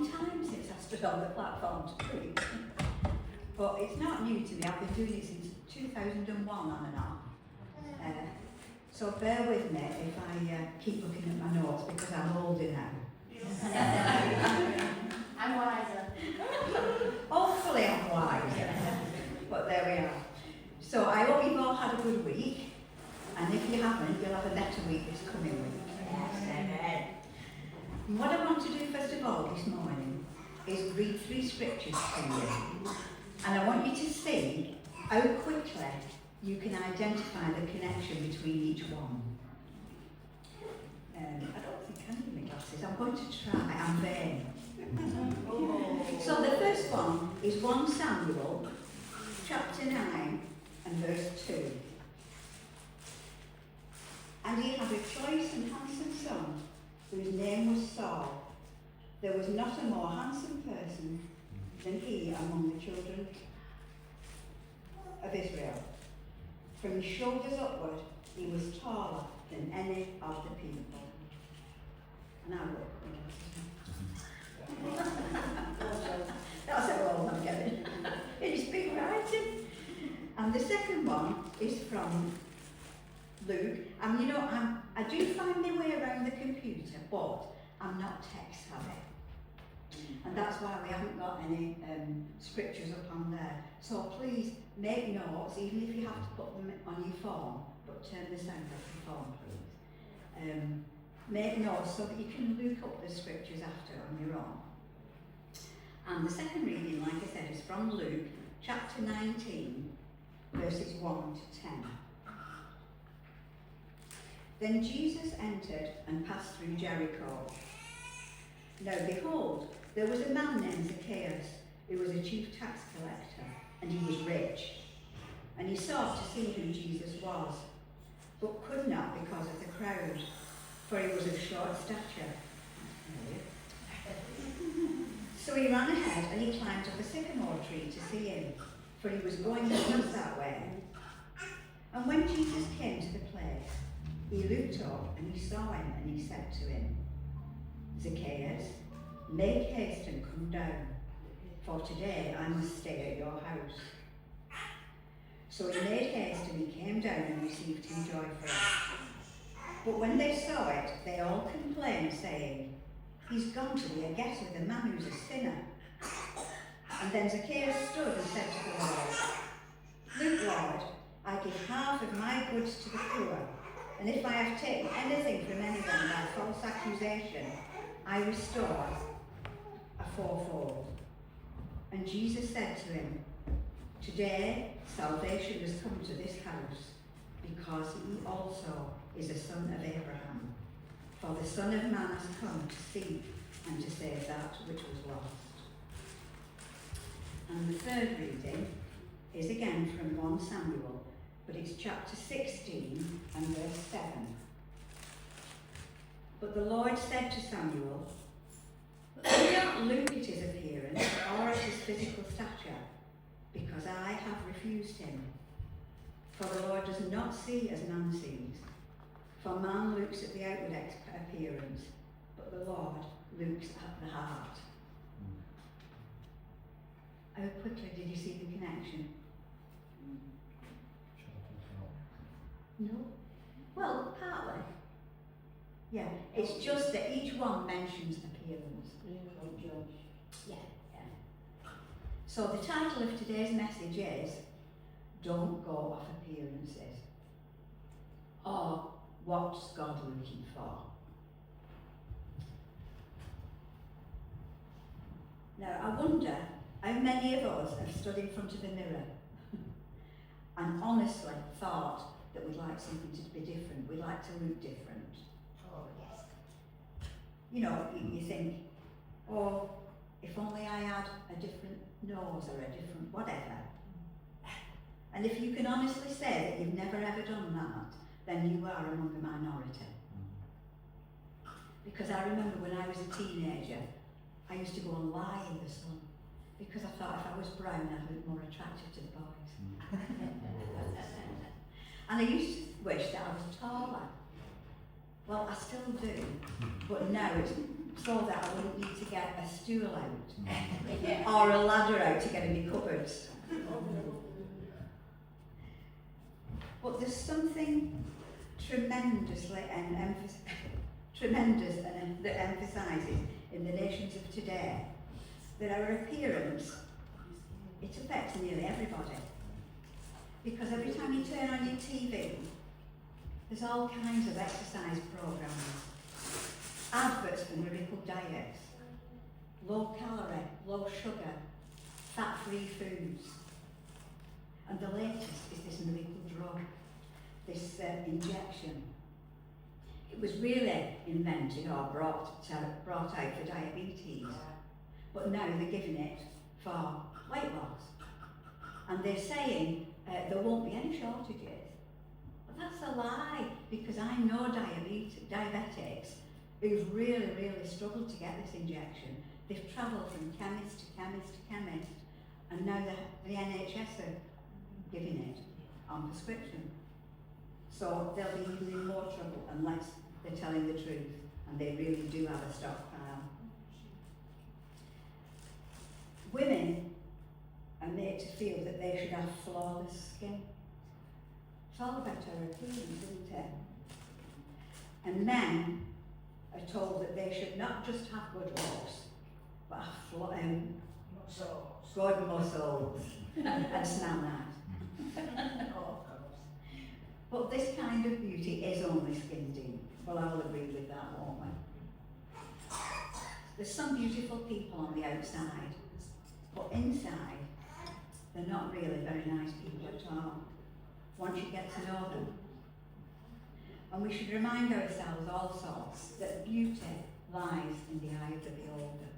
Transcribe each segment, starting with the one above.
long time since I stood on the platform to preach. But it's not new to me. I've been doing it since 2001 on and off. So bear with me if I keep looking at my notes because I'm older now. I'm wiser. Hopefully I'm wiser. But there we are. So I hope you've all had a good week. And if you haven't, you'll have a better week this coming week. Yes, amen. And what I want to do first of all this morning is read 3 scriptures to you. And I want you to see how quickly you can identify the connection between each one. I don't think I need my glasses. I'm going to try. I'm vain. So the first one is 1 Samuel, chapter 9 and verse 2. And he had a choice and handsome son, whose name was Saul. There was not a more handsome person than he among the children of Israel. From his shoulders upward, he was taller than any of the people. And I look. That's how old I'm getting. It's big writing. And the second one is from Luke. And you know, I do find my way around the computer, but I'm not tech savvy. And that's why we haven't got any scriptures up on there. So please make notes, even if you have to put them on your phone, but turn the sound off your phone, please. Make notes so that you can look up the scriptures after on your own. And the second reading, like I said, is from Luke, chapter 19, verses 1 to 10. Then Jesus entered and passed through Jericho. Now behold, there was a man named Zacchaeus, who was a chief tax collector, and he was rich. And he sought to see who Jesus was, but could not because of the crowd, for he was of short stature. So he ran ahead and he climbed up a sycamore tree to see him, for he was going east that way. And when Jesus came to the place, he looked up and he saw him, and he said to him, Zacchaeus, make haste and come down, for today I must stay at your house. So he made haste and he came down and received him joyfully. But when they saw it, they all complained, saying, he's gone to be a guest with a man who's a sinner. And then Zacchaeus stood and said to the Lord, look, Lord, I give half of my goods to the poor, and if I have taken anything from anyone by false accusation, I restore a fourfold. And Jesus said to him, today salvation has come to this house, because he also is a son of Abraham. For the Son of Man has come to seek and to save that which was lost. And the third reading is again from 1 Samuel, but it's chapter 16 and verse 7. But the Lord said to Samuel, do not look at his appearance or at his physical stature, because I have refused him. For the Lord does not see as man sees. For man looks at the outward appearance, but the Lord looks at the heart. How quickly did you see the connection? No? Well, partly. Yeah, it's just that each one mentions appearance. Yeah, yeah. So the title of today's message is, Don't Go Off Appearances. Or, what's God looking for? Now, I wonder how many of us have stood in front of a mirror and honestly thought that we'd like something to be different, we'd like to look different. Oh, yes. You know, you think, oh, if only I had a different nose or a different whatever. And if you can honestly say that you've never ever done that, then you are among the minority. Because I remember when I was a teenager, I used to go and lie in the sun, because I thought if I was brown I'd look more attractive to the boys. And I used to wish that I was taller. Well, I still do, but now it's so that I wouldn't need to get a stool out or a ladder out to get in my cupboards. But there's something tremendously and tremendous and that emphasises in the nations of today that our appearance, it affects nearly everybody. Because every time you turn on your TV, there's all kinds of exercise programmes, adverts for miracle diets, low calorie, low sugar, fat-free foods. And the latest is this miracle drug, this injection. It was really invented or brought out for diabetes, but now they're giving it for weight loss. And they're saying there won't be any shortages. But that's a lie, because I know diabetics who've really, really struggled to get this injection. They've travelled from chemist to chemist to chemist, and now the NHS are giving it on prescription. So they'll be in more trouble unless they're telling the truth and they really do have a stockpile. Women are made to feel that they should have flawless skin. It's all about our appearance, isn't it? And men are told that they should not just have good looks, but have good muscles. And smell that. But this kind of beauty is only skin deep. Well, I'll agree with that, won't we? There's some beautiful people on the outside, but inside, they're not really very nice people at all, once you get to know them. And we should remind ourselves also that beauty lies in the eye of the beholder.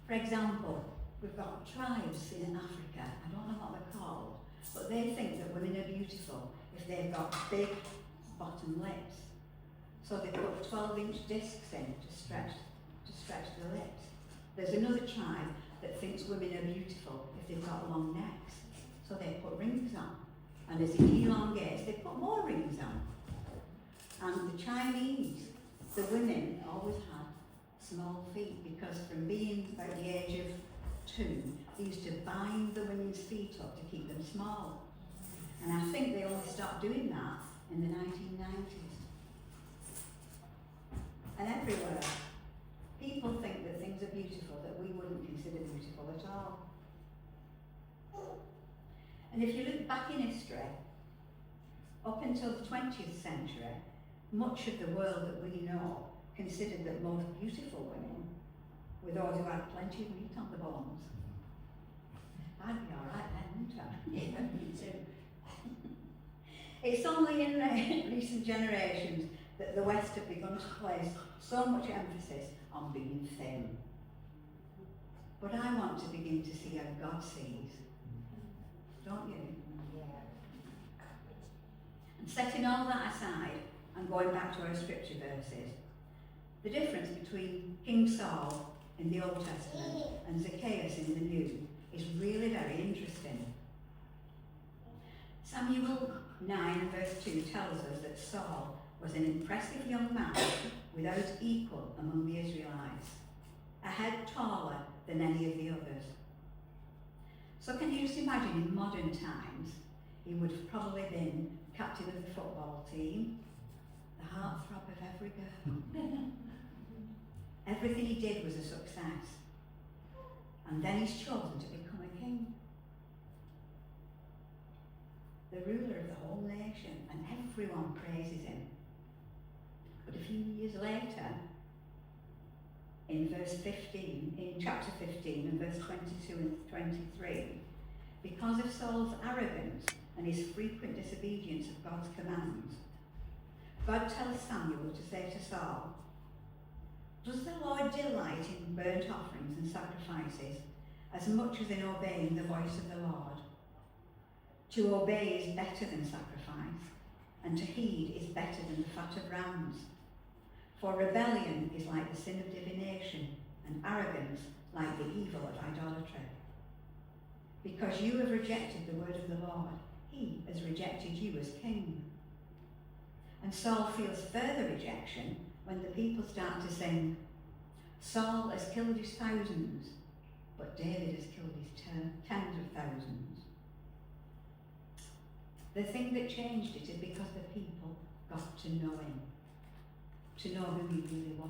For example, we've got tribes in Africa, I don't know what they're called, but they think that women are beautiful if they've got big bottom lips. So they put 12-inch discs in to stretch the lips. There's another tribe that thinks women are beautiful if they've got long necks. So they put rings on. And as it elongates, they put more rings on. And the Chinese, the women always had small feet, because from being about the age of 2, they used to bind the women's feet up to keep them small. And I think they only stopped doing that in the 1990s. And everywhere, people think that things are beautiful that we wouldn't consider beautiful at all. And if you look back in history, up until the 20th century, much of the world that we know considered that most beautiful women were those who had plenty of meat on the bones. I'd be all right then, wouldn't I? Yeah, me too. It's only in recent generations that the West have begun to place so much emphasis on being thin. But I want to begin to see how God sees. Don't you? Yeah. And setting all that aside and going back to our scripture verses, the difference between King Saul in the Old Testament and Zacchaeus in the New is really very interesting. Samuel 9 and verse 2 tells us that Saul was an impressive young man without equal among the Israelites, a head taller than any of the others. So can you just imagine in modern times, he would have probably been captain of the football team, the heartthrob of every girl. Everything he did was a success. And then he's chosen to become a king. The ruler of the whole nation, and everyone praises him. But a few years later, in chapter 15 and verse 22 and 23, because of Saul's arrogance and his frequent disobedience of God's commands, God tells Samuel to say to Saul, "Does the Lord delight in burnt offerings and sacrifices as much as in obeying the voice of the Lord? To obey is better than sacrifice, and to heed is better than the fat of rams. For rebellion is like the sin of divination, and arrogance like the evil of idolatry. Because you have rejected the word of the Lord, he has rejected you as king. And Saul feels further rejection when the people start to sing, Saul has killed his thousands, but David has killed his tens of thousands. The thing that changed it is because the people got to know him, to know who he really was.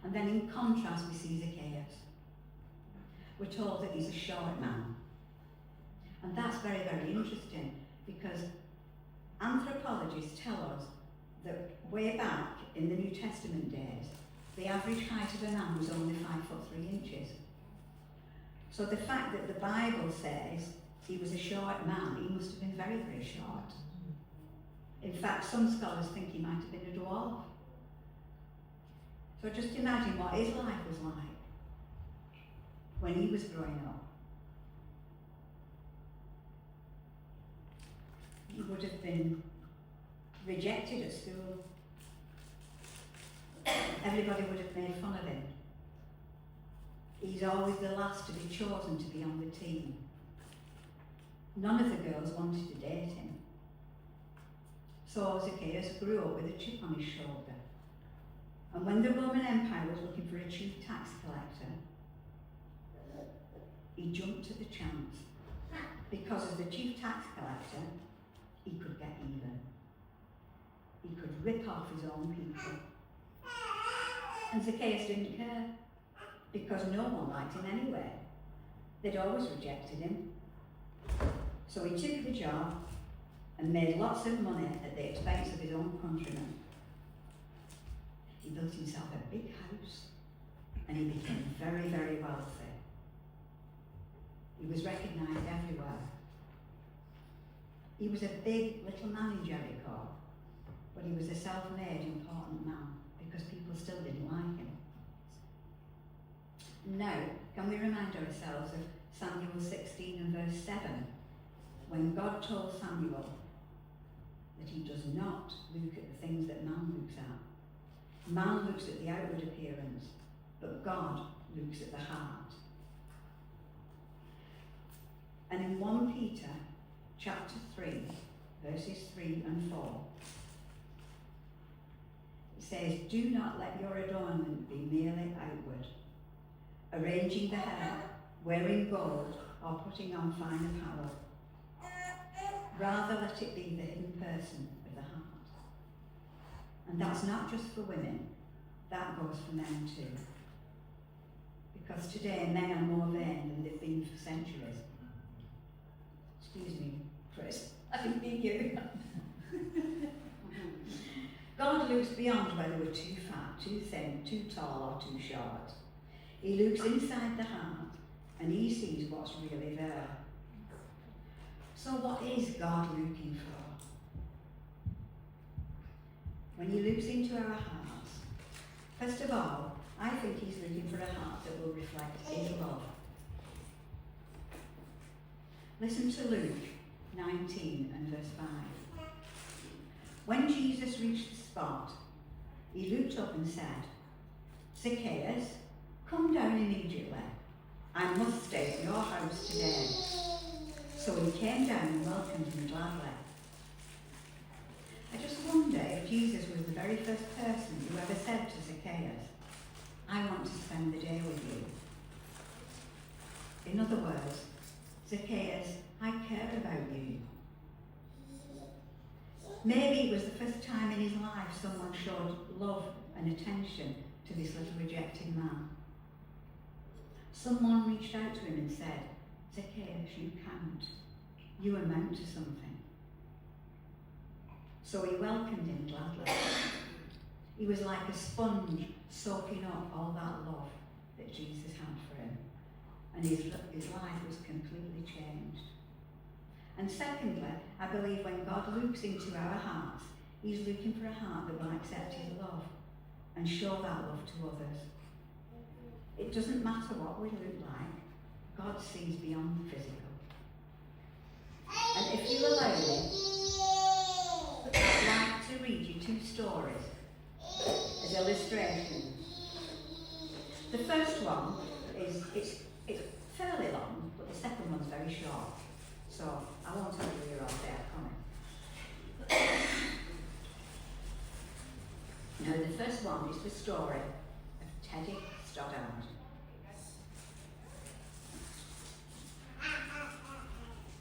And then in contrast we see Zacchaeus. We're told that he's a short man. And that's very, very interesting because anthropologists tell us that way back in the New Testament days, the average height of a man was only 5'3". So the fact that the Bible says he was a short man, he must have been very, very short. In fact, some scholars think he might have been a dwarf. So just imagine what his life was like when he was growing up. He would have been rejected at school. Everybody would have made fun of him. He's always the last to be chosen to be on the team. None of the girls wanted to date him. So Zacchaeus grew up with a chip on his shoulder. And when the Roman Empire was looking for a chief tax collector, he jumped at the chance. Because as the chief tax collector, he could get even. He could rip off his own people. And Zacchaeus didn't care, because no one liked him anyway. They'd always rejected him. So he took the job and made lots of money at the expense of his own countrymen. He built himself a big house and he became very, very wealthy. He was recognised everywhere. He was a big little man in Jericho, but he was a self-made, important man because people still didn't like him. Now, can we remind ourselves of Samuel 16 and verse 7, when God told Samuel that he does not look at the things that man looks at. Man looks at the outward appearance, but God looks at the heart. And in 1 Peter chapter 3, verses 3 and 4, it says, do not let your adornment be merely outward, arranging the hair, wearing gold, or putting on fine apparel. Rather let it be the hidden person of the heart. And that's not just for women, that goes for men too. Because today men are more vain than they've been for centuries. Excuse me, Chris, I didn't mean you. God looks beyond whether we're too fat, too thin, too tall or too short. He looks inside the heart and he sees what's really there. So what is God looking for? When he looks into our hearts, first of all, I think he's looking for a heart that will reflect his love. Listen to Luke 19 and verse 5. When Jesus reached the spot, he looked up and said, Zacchaeus, come down immediately. I must stay at your house today. So he came down and welcomed him gladly. I just wonder if Jesus was the very first person who ever said to Zacchaeus, I want to spend the day with you. In other words, Zacchaeus, I care about you. Maybe it was the first time in his life someone showed love and attention to this little rejected man. Someone reached out to him and said, Zacchaeus, you count. You amount to something. So he welcomed him gladly. He was like a sponge soaking up all that love that Jesus had for him. And his life was completely changed. And secondly, I believe when God looks into our hearts, he's looking for a heart that will accept his love and show that love to others. It doesn't matter what we look like. God sees beyond the physical. And if you allow me, I'd like to read you 2 stories as illustrations. The first one is it's fairly long, but the second one's very short. So I won't tell you you're all there, I promise. Now the first one is the story of Teddy Stoddard.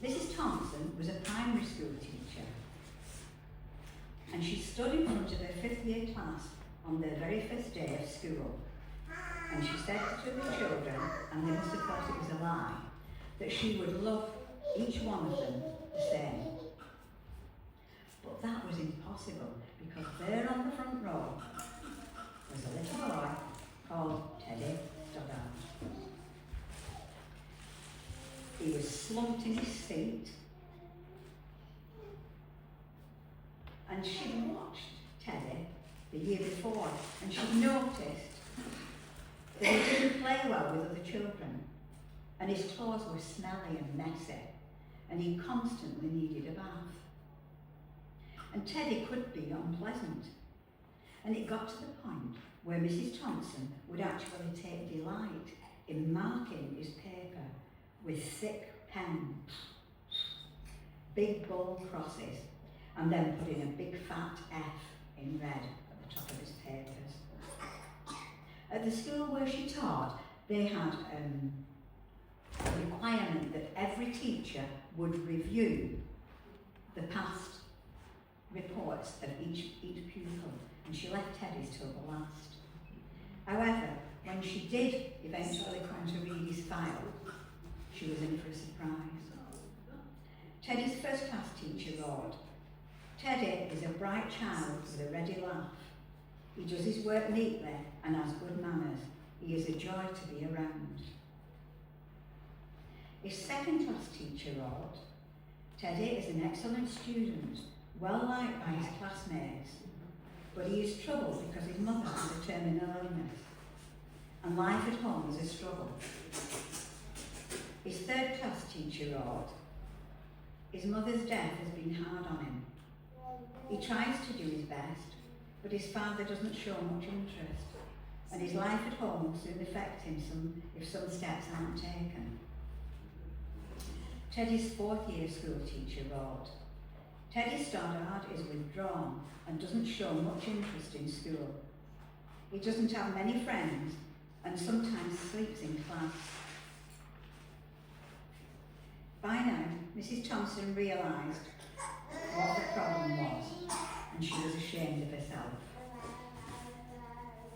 Mrs. Thompson was a primary school teacher, and she stood in front of her 5th year class on their very first day of school, and she said to the children, and they must have thought it was a lie, that she would love each one of them the same. But that was impossible, because there on the front row was a little boy called Teddy Stoddard. He was slumped in his seat, and she'd watched Teddy the year before, and she'd noticed that he didn't play well with other children, and his clothes were smelly and messy, and he constantly needed a bath. And Teddy could be unpleasant, and it got to the point where Mrs. Thompson would actually take delight in marking his paper with thick pen, big bold crosses, and then putting a big fat F in red at the top of his papers. At the school where she taught, they had a requirement that every teacher would review the past reports of each pupil, and she left Teddy's till the last. However, when she did eventually come to read his file, she was in for a surprise. Teddy's first class teacher wrote, "Teddy is a bright child with a ready laugh. He does his work neatly and has good manners. He is a joy to be around." His second class teacher wrote, "Teddy is an excellent student, well liked by his classmates, but he is troubled because his mother has a terminal illness, and life at home is a struggle." His third class teacher wrote, "His mother's death has been hard on him. He tries to do his best, but his father doesn't show much interest, and his life at home will soon affect him if some steps aren't taken." Teddy's 4th year school teacher wrote, "Teddy Stoddard is withdrawn and doesn't show much interest in school. He doesn't have many friends and sometimes sleeps in class." By now, Mrs. Thompson realised what the problem was, and she was ashamed of herself.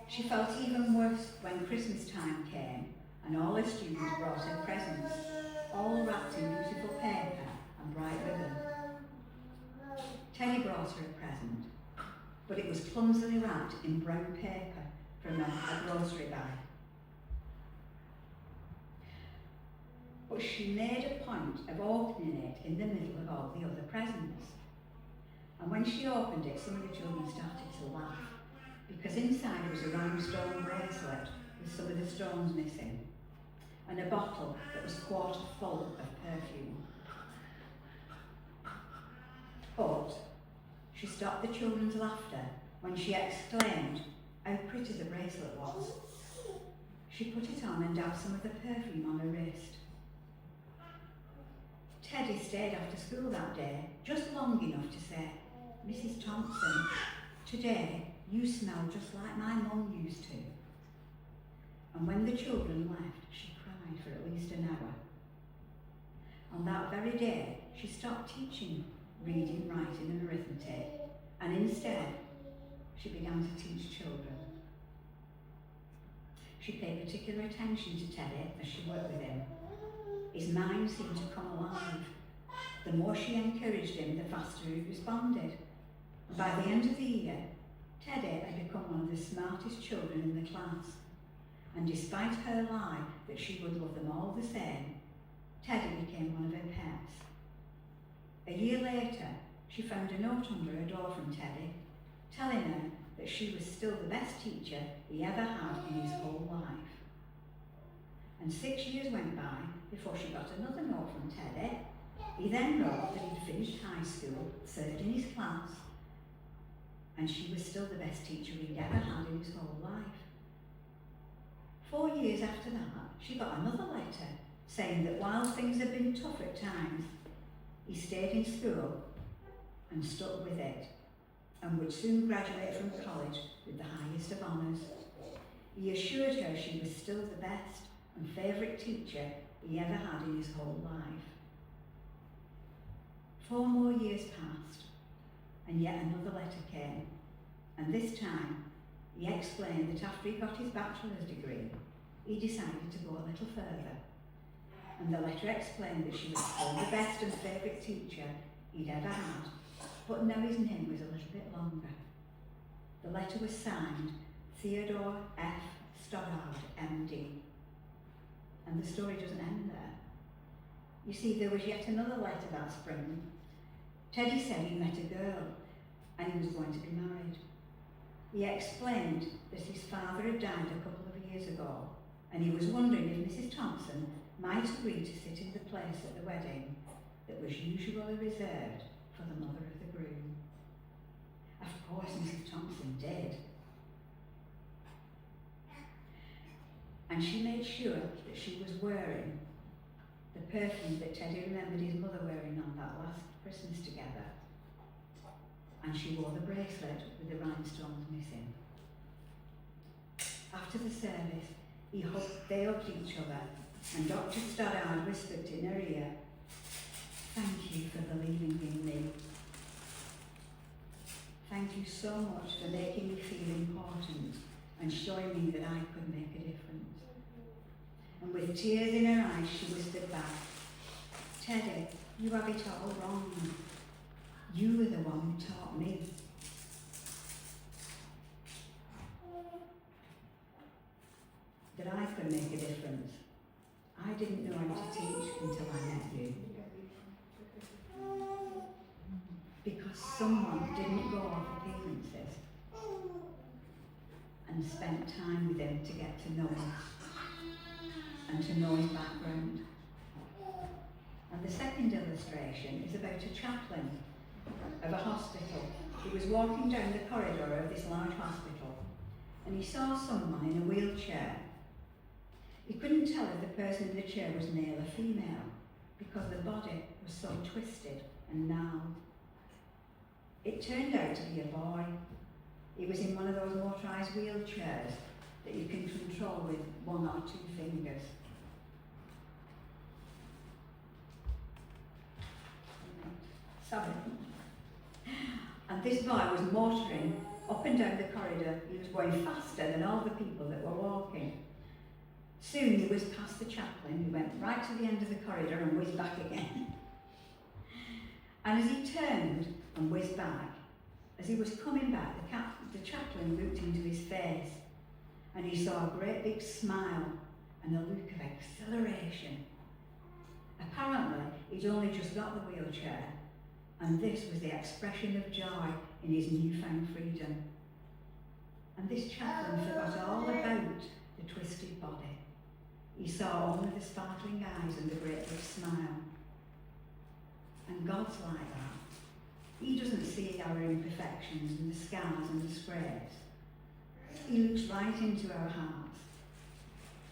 She felt even worse when Christmas time came and all her students brought her presents, all wrapped in beautiful paper and bright ribbon. Teddy brought her a present, but it was clumsily wrapped in brown paper from a grocery bag. But she made a point of opening it in the middle of all the other presents. And when she opened it, some of the children started to laugh, because inside was a round stone bracelet with some of the stones missing, and a bottle that was quarter full of perfume. But she stopped the children's laughter when she exclaimed how pretty the bracelet was. She put it on and dabbed some of the perfume on her wrist. Teddy stayed after school that day, just long enough to say, "Mrs. Thompson, today you smell just like my mum used to." And when the children left, she cried for at least an hour. On that very day, she stopped teaching reading, writing and arithmetic, and instead, she began to teach children. She paid particular attention to Teddy as she worked with him. His mind seemed to come alive. The more she encouraged him, the faster he responded. And by the end of the year, Teddy had become one of the smartest children in the class. And despite her lie that she would love them all the same, Teddy became one of her pets. A year later, she found a note under her door from Teddy, telling her that she was still the best teacher he ever had in his whole life. And 6 years went by before she got another note from Teddy. He then wrote that he'd finished high school, served in his class, and she was still the best teacher he'd ever had in his whole life. 4 years after that, she got another letter saying that while things had been tough at times, he stayed in school and stuck with it, and would soon graduate from college with the highest of honours. He assured her she was still the best and favourite teacher he ever had in his whole life. 4 more years passed, and yet another letter came, and this time he explained that after he got his bachelor's degree, he decided to go a little further. And the letter explained that she was still the best and favourite teacher he'd ever had, but now his name was a little bit longer. The letter was signed Theodore F. Stoddard, MD. And the story doesn't end there. You see, there was yet another letter that spring. Teddy said he met a girl and he was going to be married. He explained that his father had died a couple of years ago and he was wondering if Mrs. Thompson might agree to sit in the place at the wedding that was usually reserved for the mother of the groom. Of course, Mrs. Thompson did. And she made sure that she was wearing the perfume that Teddy remembered his mother wearing on that last Christmas together. And she wore the bracelet with the rhinestones missing. After the service, they hugged each other, and Dr. Stoddard whispered in her ear, "Thank you for believing in me. Thank you so much for making me feel important and showing me that I could make a difference." And with tears in her eyes, she whispered back, "Teddy, you have it all wrong. You were the one who taught me." That I could make a difference. I didn't know how to teach until I met you. Because someone didn't go off appearances and spent time with him to get to know him and to know his background. And the second illustration is about a chaplain of a hospital. He was walking down the corridor of this large hospital and he saw someone in a wheelchair. He couldn't tell if the person in the chair was male or female because the body was so twisted and gnarled. It turned out to be a boy. He was in one of those motorised wheelchairs that you can control with 1 or 2 fingers. Sorry. And this boy was motoring up and down the corridor. He was going faster than all the people that were walking. Soon he was past the chaplain, who went right to the end of the corridor and whizzed back again. And as he turned and whizzed back, as he was coming back, the chaplain looked into his face and he saw a great big smile and a look of exhilaration. Apparently, he'd only just got the wheelchair, and this was the expression of joy in his newfound freedom. And this chaplain forgot all about the twisted body. He saw only the sparkling eyes and the great big smile. And God's like that. He doesn't see our imperfections and the scars and the scrapes. He looks right into our hearts.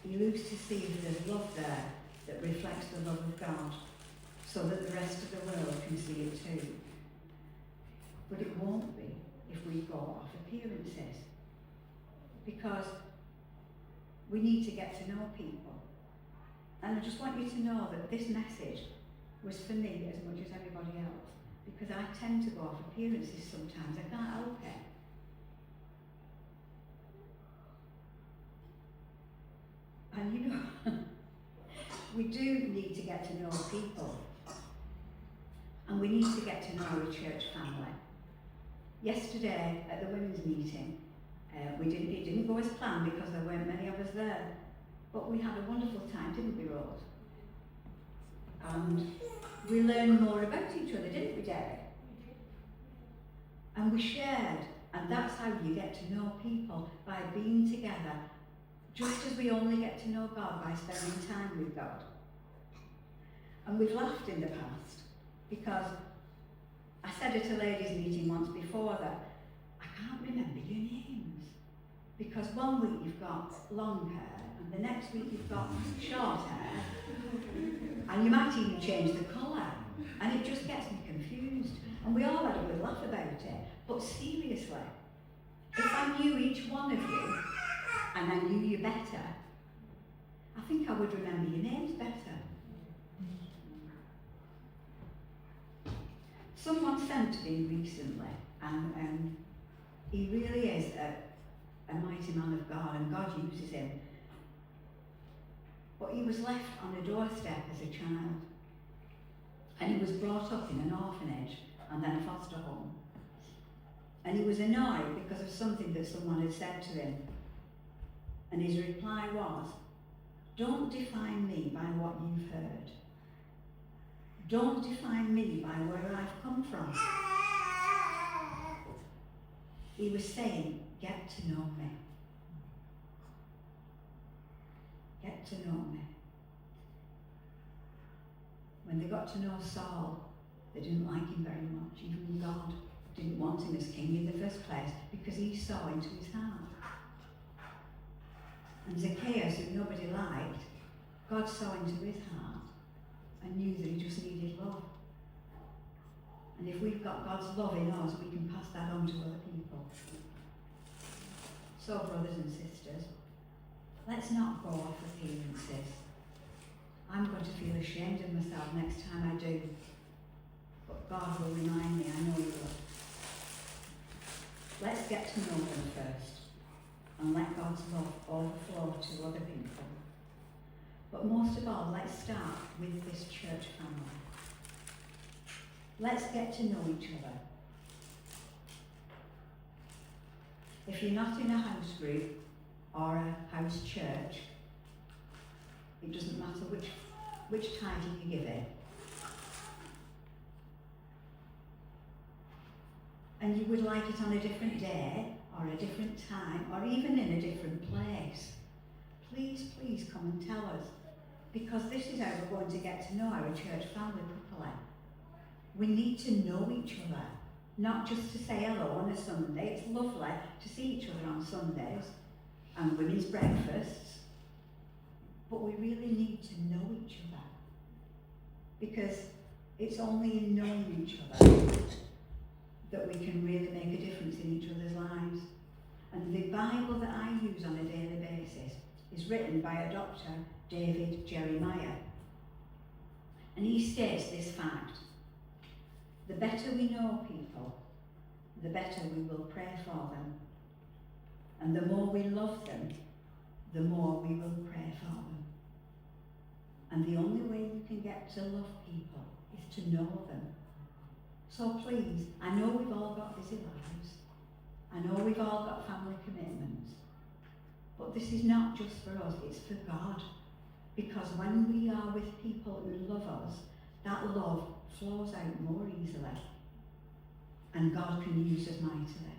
He looks to see if there's love there that reflects the love of God, so that the rest of the world can see it too. But it won't be if we go off appearances, because we need to get to know people. And I just want you to know that this message was for me as much as everybody else, because I tend to go off appearances sometimes. I can't help it. And you know, we do need to get to know people. And we need to get to know our church family. Yesterday at the women's meeting, it didn't go as planned because there weren't many of us there. But we had a wonderful time, didn't we, Rose? And we learned more about each other, didn't we, Derek? And we shared, and that's how you get to know people, by being together, just as we only get to know God by spending time with God. And we've laughed in the past, because I said at a ladies' meeting once before that I can't remember your names, because one week you've got long hair, and the next week you've got short hair, and you might even change the colour, and it just gets me confused. And we all had a good laugh about it. But seriously, if I knew each one of you, and I knew you better, I think I would remember your names better. Someone sent to me recently, and he really is a mighty man of God, and God uses him. But he was left on a doorstep as a child, and he was brought up in an orphanage and then a foster home. And he was annoyed because of something that someone had said to him. And his reply was, "Don't define me by what you've heard. Don't define me by where I've come from." He was saying, get to know me. Get to know me. When they got to know Saul, they didn't like him very much. Even God didn't want him as king in the first place because he saw into his heart. And Zacchaeus, who nobody liked, God saw into his heart and knew that he just needed love. And if we've got God's love in us, we can pass that on to other people. So, brothers and sisters, let's not go off appearances. I'm going to feel ashamed of myself next time I do. But God will remind me, I know He will. Let's get to know them first and let God's love overflow to other people. But most of all, let's start with this church family. Let's get to know each other. If you're not in a house group or a house church, it doesn't matter which title you give it. And you would like it on a different day or a different time or even in a different place, please come and tell us, because this is how we're going to get to know our church family properly. We need to know each other, not just to say hello on a Sunday. It's lovely to see each other on Sundays and women's breakfasts, but we really need to know each other, because it's only in knowing each other that we can really make a difference in each other's lives. And the Bible that I use on a daily basis is written by a Dr. David Jeremiah. And he states this fact: the better we know people, the better we will pray for them. And the more we love them, the more we will pray for them. And the only way you can get to love people is to know them. So please, I know we've all got busy lives. I know we've all got family commitments. But this is not just for us, it's for God. Because when we are with people who love us, that love flows out more easily. And God can use us mightily.